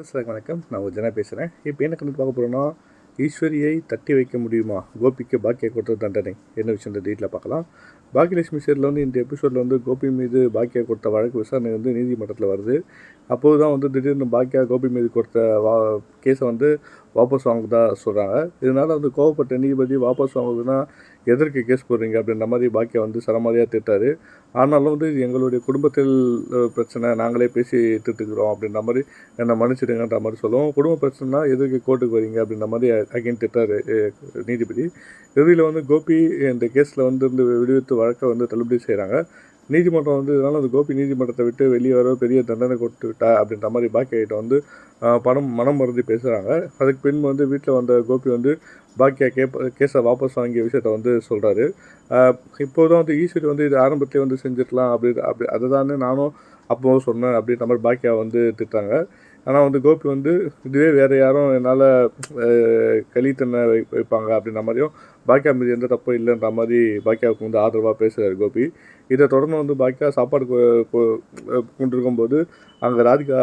Sir வணக்கம். நான் ஒரு ஜனா பேசுகிறேன். இப்போ என்ன கண்டு பார்க்க போகிறோன்னா, ஈஸ்வரியை தட்டி வைக்க முடியுமா? கோபிக்கு பாக்கியா கொடுத்த தண்டனை என்ன விஷயத்தை டீட்டெயிலாக பார்க்கலாம். பாக்கியலட்சுமி சீரியலில் வந்து இந்த எபிசோடில் வந்து கோபி மீது பாக்கியா கொடுத்த வழக்கு விசாரணை வந்து நீதிமன்றத்தில் வருது. அப்போது தான் வந்து திடீர்னு பாக்கியா கோபி மீது கொடுத்த கேஸை வந்து வாபஸ் வாங்குதா சொல்கிறாங்க. இதனால் வந்து கோவப்பட்ட நீதிபதி வாபஸ் வாங்குதுன்னா எதற்கு கேஸ் போடுறீங்க அப்படின்ற மாதிரி பாக்கியா வந்து சரமாரியாக திட்டாரு. ஆனாலும் வந்து இது எங்களுடைய குடும்பத்தில் பிரச்சனை, நாங்களே பேசி திட்டுக்கிறோம் அப்படின்ற மாதிரி என்னை மன்னிச்சிடுங்கன்ற மாதிரி சொல்லுவோம். குடும்ப பிரச்சனைனா எதுக்கு கோர்ட்டுக்கு வரீங்க அப்படின்ற மாதிரி அகைன் திட்டாரு நீதிபதி. இறுதியில் வந்து கோபி இந்த கேஸில் வந்து விடுவித்து வழக்கை வந்து தள்ளுபடி செய்கிறாங்க. நீதிமன்றம் வந்து இதனால் அந்த கோபி நீதிமன்றத்தை விட்டு வெளியே வர பெரிய தண்டனை கொடுத்து விட்டா அப்படின்ற மாதிரி பாக்கியாகிட்ட வந்து மனம் மருந்தி பேசுகிறாங்க. அதுக்கு பின் வந்து வீட்டில் வந்த கோபி வந்து பாக்கியா கேஸை வாபஸ் வாங்கிய விஷயத்த வந்து சொல்கிறாரு. இப்போதான் வந்து ஈஸ்வரி வந்து இது ஆரம்பத்திலே வந்து செஞ்சிடலாம் அப்படி அதை தானே நானும் அப்போவும் சொன்னேன் அப்படின்ற மாதிரி பாக்கியா வந்து திட்டாங்க. ஆனால் வந்து கோபி வந்து இதுவே வேறு யாரும் என்னால் கலித்தன்னை வைப்பாங்க அப்படின்ற மாதிரியும் பாக்கியா மீது எந்த தப்பும் இல்லைன்ற மாதிரி பாக்கியாவுக்கு வந்து ஆதரவாக பேசுகிறார் கோபி. இதை தொடர்ந்து வந்து பாக்கியா சாப்பாடு கொண்டிருக்கும்போது அங்கே ராதிகா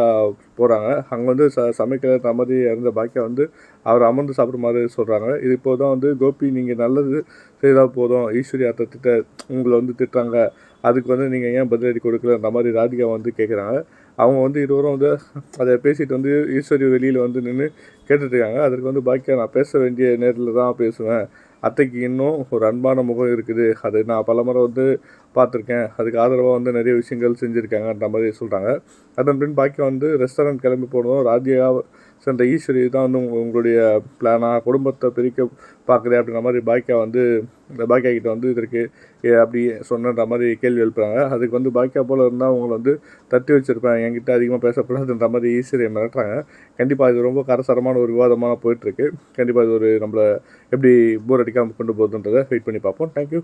போகிறாங்க. அங்கே வந்து சமைக்கிற மாதிரி இருந்த பாக்கியா வந்து அவர் அமர்ந்து சாப்பிட்ற மாதிரி சொல்கிறாங்க. இது இப்போ தான் வந்து கோபி நீங்கள் நல்லது செய்தால் போதும், ஈஸ்வரி அத்தை உங்களை வந்து திட்டுறாங்க, அதுக்கு வந்து நீங்கள் ஏன் பதிலடி கொடுக்கலன்ற மாதிரி ராதிகா வந்து கேட்குறாங்க. அவங்க வந்து இருவரும் வந்து அதை பேசிட்டு வந்து ஈஸ்வரி வெளியில் வந்து நின்று கேட்டுட்ருக்காங்க. அதற்கு வந்து பாக்கியா நான் பேச வேண்டிய நேரில் தான் பேசுவேன், அத்தைக்கு இன்னும் ஒரு அன்பான முகம் இருக்குது, அது நான் பலமுறை வந்து பார்த்துருக்கேன், அதுக்கு ஆதரவாக வந்து நிறைய விஷயங்கள் செஞ்சுருக்காங்கன்ற மாதிரி சொல்கிறாங்க. அதன் பின் பாக்கியா வந்து ரெஸ்டாரண்ட் கிளம்பி போனதும் ராதிகா சென்ற ஈஸ்வரி தான் வந்து உங்களுடைய பிளானாக குடும்பத்தை பிரிக்க பார்க்குறேன் அப்படின்ற மாதிரி பாக்கியா கிட்ட வந்து இதற்கு அப்படி சொன்னன்ற மாதிரி கேள்வி எழுப்புறாங்க. அதுக்கு வந்து பாக்கியா போல் இருந்தால் அவங்களை வந்து தட்டி வச்சுருப்பேன், என்கிட்ட அதிகமாக பேசக்கூடாதுன்ற மாதிரி ஈஸ்வரியை மிரட்டுறாங்க. கண்டிப்பாக இது ரொம்ப கரசரமான ஒரு விவாதமாக போயிட்டுருக்கு. கண்டிப்பாக இது ஒரு நம்மளை எப்படி போர் அடிக்காமல் கொண்டு போகுதுன்றதை வெயிட் பண்ணி பார்ப்போம். தேங்க்யூ.